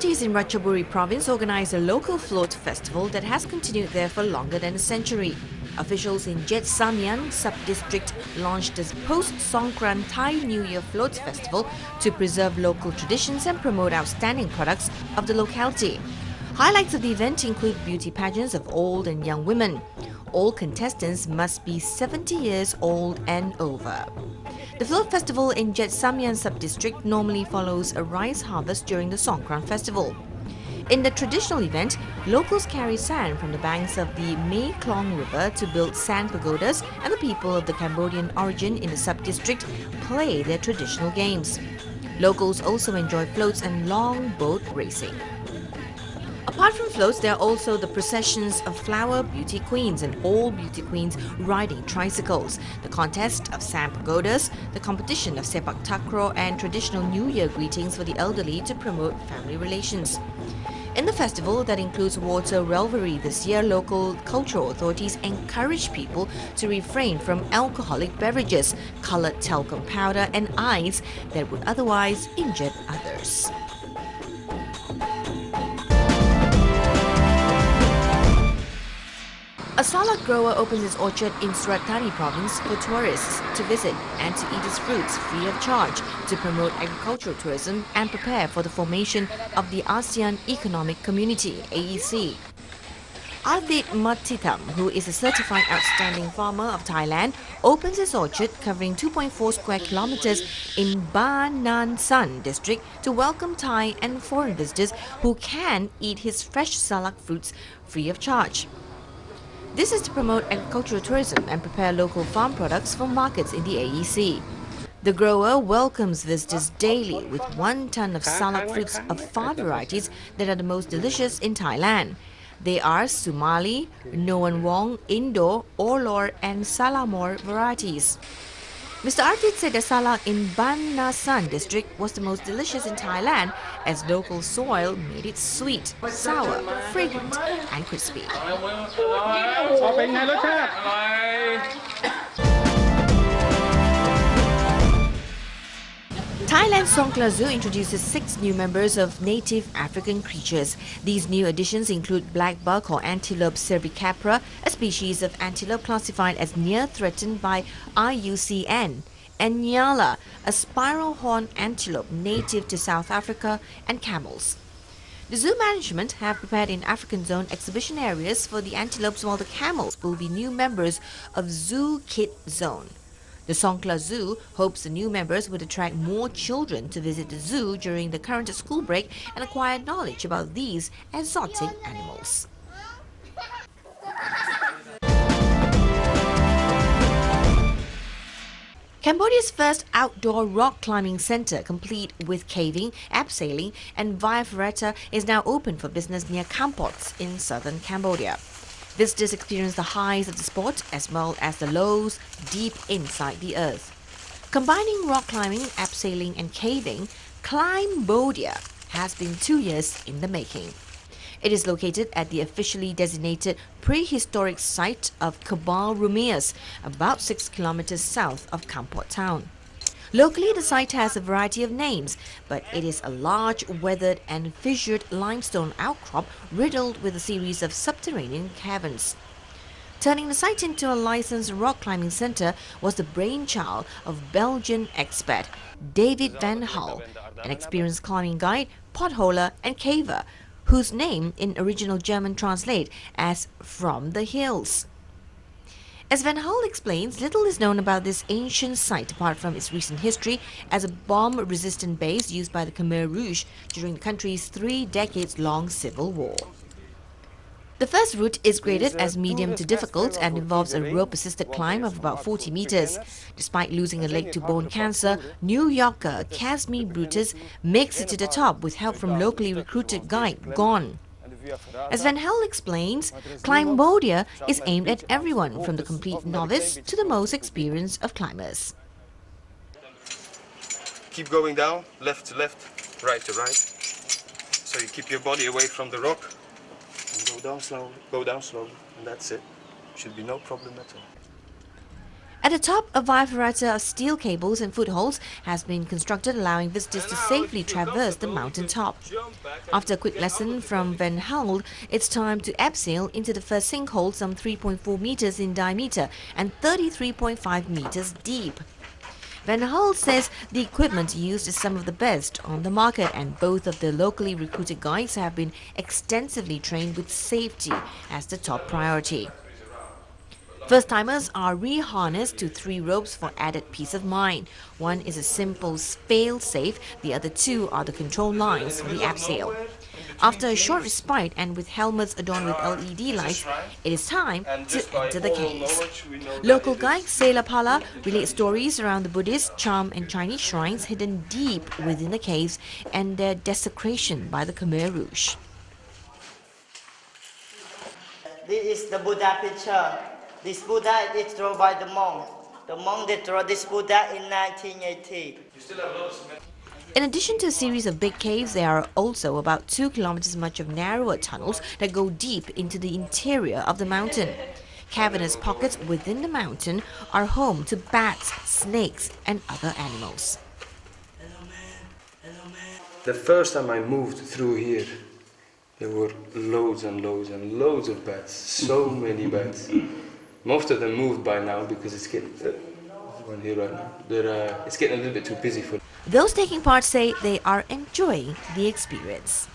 Authorities in Ratchaburi province organized a local float festival that has continued there for longer than a century. Officials in Jet Samian sub-district launched this post-Songkran Thai New Year Floats Festival to preserve local traditions and promote outstanding products of the locality. Highlights of the event include beauty pageants of old and young women. All contestants must be 70 years old and over. The float festival in Jet Samian sub-district normally follows a rice harvest during the Songkran festival. In the traditional event, locals carry sand from the banks of the Mae Klong River to build sand pagodas, and the people of the Cambodian origin in the sub-district play their traditional games. Locals also enjoy floats and long boat racing. Apart from floats, there are also the processions of flower beauty queens and old beauty queens riding tricycles, the contest of sand pagodas, the competition of sepak takraw, and traditional New Year greetings for the elderly to promote family relations. In the festival that includes water revelry this year, local cultural authorities encourage people to refrain from alcoholic beverages, coloured talcum powder, and ice that would otherwise injure others. A salak grower opens his orchard in Surat Thani province for tourists to visit and to eat its fruits free of charge to promote agricultural tourism and prepare for the formation of the Asean Economic Community (AEC). Ardit Matitam, who is a certified outstanding farmer of Thailand, opens his orchard covering 2.4 square kilometers in Ba Nan San district to welcome Thai and foreign visitors who can eat his fresh salak fruits free of charge. This is to promote agricultural tourism and prepare local farm products for markets in the AEC. The grower welcomes visitors daily with 1 ton of salak fruits of 5 varieties that are the most delicious in Thailand. They are Sumali, Noan Wong, Indo, Orlor and Salamor varieties. Mr. Ardit said the salak in Ban Na San district was the most delicious in Thailand as local soil made it sweet, sour, fragrant and crispy. Thailand's Songkla Zoo introduces 6 new members of native African creatures. These new additions include black buck or antelope cervicapra, a species of antelope classified as near threatened by IUCN, and Nyala, a spiral horn antelope native to South Africa, and camels. The zoo management have prepared in African zone exhibition areas for the antelopes, while the camels will be new members of Zoo Kid Zone. The Songkla Zoo hopes the new members would attract more children to visit the zoo during the current school break and acquire knowledge about these exotic animals. Cambodia's first outdoor rock climbing center, complete with caving, abseiling and via ferrata, is now open for business near Kampots in southern Cambodia. Visitors experience the highs of the sport as well as the lows deep inside the earth. Combining rock climbing, abseiling and caving, Cambodia has been 2 years in the making. It is located at the officially designated prehistoric site of Kabal Rumias, about 6 kilometers south of Kampot town. Locally, the site has a variety of names, but it is a large, weathered and fissured limestone outcrop riddled with a series of subterranean caverns. Turning the site into a licensed rock climbing center was the brainchild of Belgian expat David Van Hull, an experienced climbing guide, potholer and caver, whose name in original German translates as "from the hills." As Van Hull explains, little is known about this ancient site apart from its recent history as a bomb-resistant base used by the Khmer Rouge during the country's 3 decades-long civil war. The first route is graded as medium to difficult and involves a rope-assisted climb of about 40 meters. Despite losing a leg to bone cancer, New Yorker Casimir Brutus makes it to the top with help from locally recruited guide Gon. As Van Hull explains, Cambodia is aimed at everyone from the complete novice to the most experienced of climbers. Keep going down, left to left, right to right. So you keep your body away from the rock. And go down slowly, and that's it. Should be no problem at all. At the top, a wide variety of steel cables and footholds has been constructed, allowing visitors to safely traverse the mountain top. After a quick lesson from Van Houl, it's time to abseil into the first sinkhole, some 3.4 meters in diameter and 33.5 meters deep. Van Houl says the equipment used is some of the best on the market, and both of the locally recruited guides have been extensively trained with safety as the top priority. First-timers are re-harnessed to 3 ropes for added peace of mind. One is a simple fail-safe, the other 2 are the control lines for the abseil. After a short respite and with helmets adorned with LED lights, it is time to enter the caves. Local guide Sailor Pala relates stories around the Buddhist, Cham and Chinese shrines hidden deep within the caves and their desecration by the Khmer Rouge. This is the Buddha picture. This Buddha is drawn by the monk. The monk that drew this Buddha in 1980. In addition to a series of big caves, there are also about 2 kilometers much of narrower tunnels that go deep into the interior of the mountain. Cavernous pockets within the mountain are home to bats, snakes, and other animals. The first time I moved through here, there were loads and loads and loads of bats. So many bats. Most of them moved by now because it's getting one here right now. It's getting a little bit too busy for them. Those taking part say they are enjoying the experience.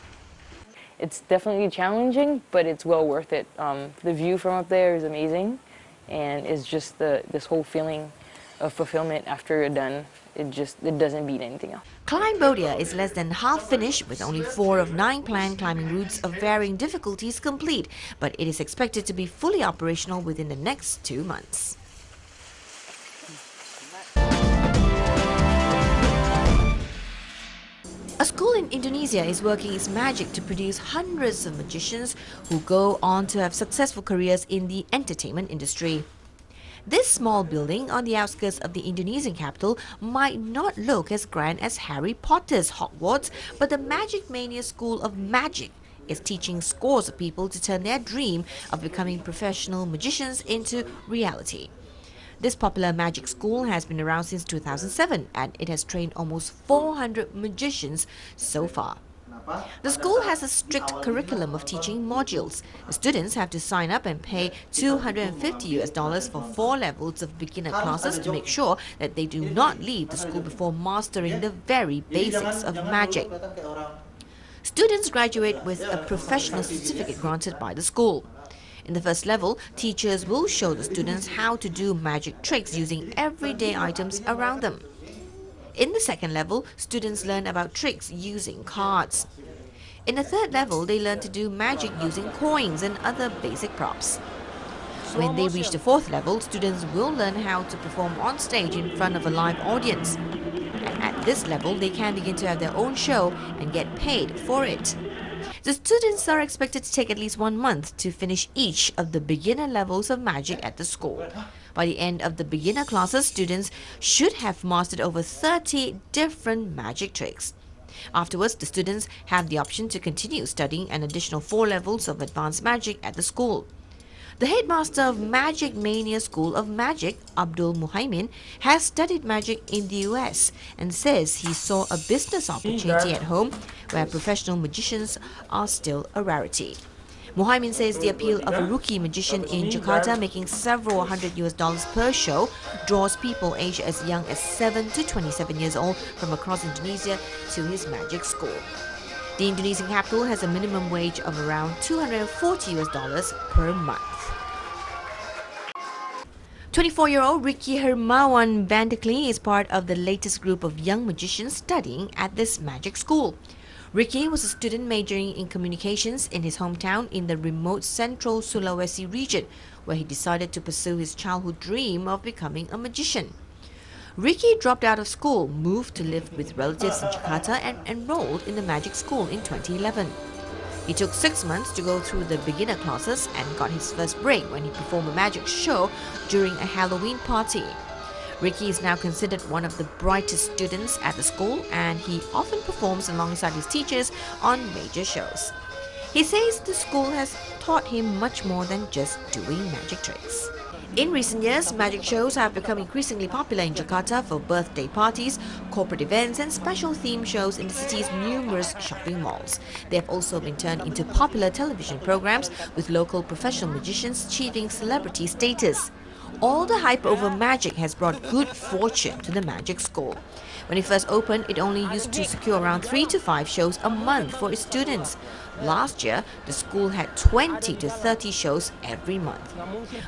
It's definitely challenging, but it's well worth it. The view from up there is amazing, and it's just this whole feeling of fulfillment after you're done. It doesn't beat anything else. Cambodia is less than half finished, with only 4 of 9 planned climbing routes of varying difficulties complete, but it is expected to be fully operational within the next 2 months. A school in Indonesia is working its magic to produce hundreds of magicians who go on to have successful careers in the entertainment industry. This small building on the outskirts of the Indonesian capital might not look as grand as Harry Potter's Hogwarts, but the Magic Mania School of Magic is teaching scores of people to turn their dream of becoming professional magicians into reality. This popular magic school has been around since 2007, and it has trained almost 400 magicians so far. The school has a strict curriculum of teaching modules. The students have to sign up and pay $250 for 4 levels of beginner classes to make sure that they do not leave the school before mastering the very basics of magic. Students graduate with a professional certificate granted by the school. In the first level, teachers will show the students how to do magic tricks using everyday items around them. In the second level, students learn about tricks using cards. In the third level, they learn to do magic using coins and other basic props. When they reach the fourth level, students will learn how to perform on stage in front of a live audience. And at this level, they can begin to have their own show and get paid for it. The students are expected to take at least 1 month to finish each of the beginner levels of magic at the school. By the end of the beginner classes, students should have mastered over 30 different magic tricks. Afterwards, the students have the option to continue studying an additional 4 levels of advanced magic at the school. The headmaster of Magic Mania School of Magic, Abdul Muhaimin, has studied magic in the US and says he saw a business opportunity at home where professional magicians are still a rarity. Muhaimin says the appeal of a rookie magician in Jakarta making several $100 per show draws people aged as young as 7 to 27 years old from across Indonesia to his magic school. The Indonesian capital has a minimum wage of around $240 per month. 24-year-old Ricky Hermawan Bandekli is part of the latest group of young magicians studying at this magic school. Ricky was a student majoring in communications in his hometown in the remote central Sulawesi region, where he decided to pursue his childhood dream of becoming a magician. Ricky dropped out of school, moved to live with relatives in Jakarta, and enrolled in the magic school in 2011. He took 6 months to go through the beginner classes and got his first break when he performed a magic show during a Halloween party. Ricky is now considered one of the brightest students at the school, and he often performs alongside his teachers on major shows. He says the school has taught him much more than just doing magic tricks. In recent years, magic shows have become increasingly popular in Jakarta for birthday parties, corporate events and special theme shows in the city's numerous shopping malls. They have also been turned into popular television programs with local professional magicians achieving celebrity status. All the hype over magic has brought good fortune to the magic school. When it first opened, it only used to secure around 3 to 5 shows a month for its students. Last year, the school had 20 to 30 shows every month.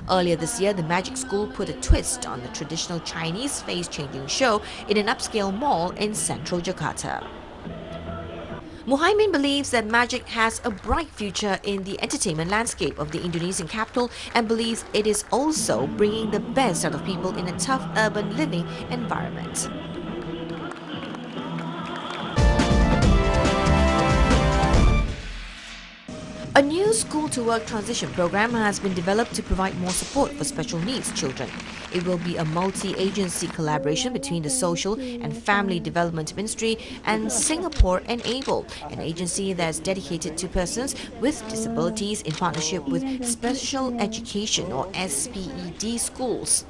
Earlier this year, the magic school put a twist on the traditional Chinese face-changing show in an upscale mall in central Jakarta. Muhaimin believes that magic has a bright future in the entertainment landscape of the Indonesian capital and believes it is also bringing the best out of people in a tough urban living environment. A new school-to-work transition program has been developed to provide more support for special needs children. It will be a multi-agency collaboration between the Social and Family Development Ministry and Singapore Enable, an agency that is dedicated to persons with disabilities in partnership with Special Education or SPED schools.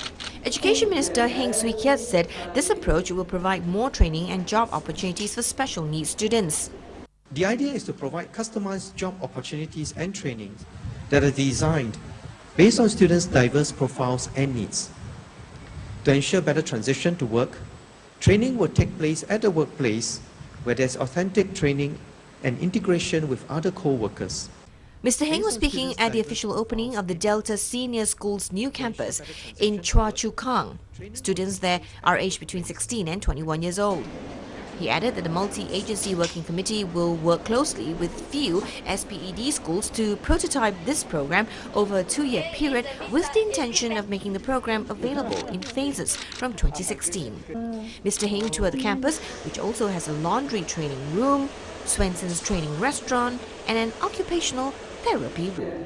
Education Minister Heng Swee Keat said this approach will provide more training and job opportunities for special needs students. The idea is to provide customized job opportunities and trainings that are designed based on students' diverse profiles and needs. To ensure better transition to work, training will take place at the workplace where there's authentic training and integration with other co-workers. Mr. Heng was speaking at the official opening of the Delta Senior School's new campus in Choa Chu Kang. Students there are aged between 16 and 21 years old. He added that the multi-agency working committee will work closely with few SPED schools to prototype this program over a 2-year period with the intention of making the program available in phases from 2016. Mr. Heng toured the campus, which also has a laundry training room, Swenson's training restaurant and an occupational therapy room.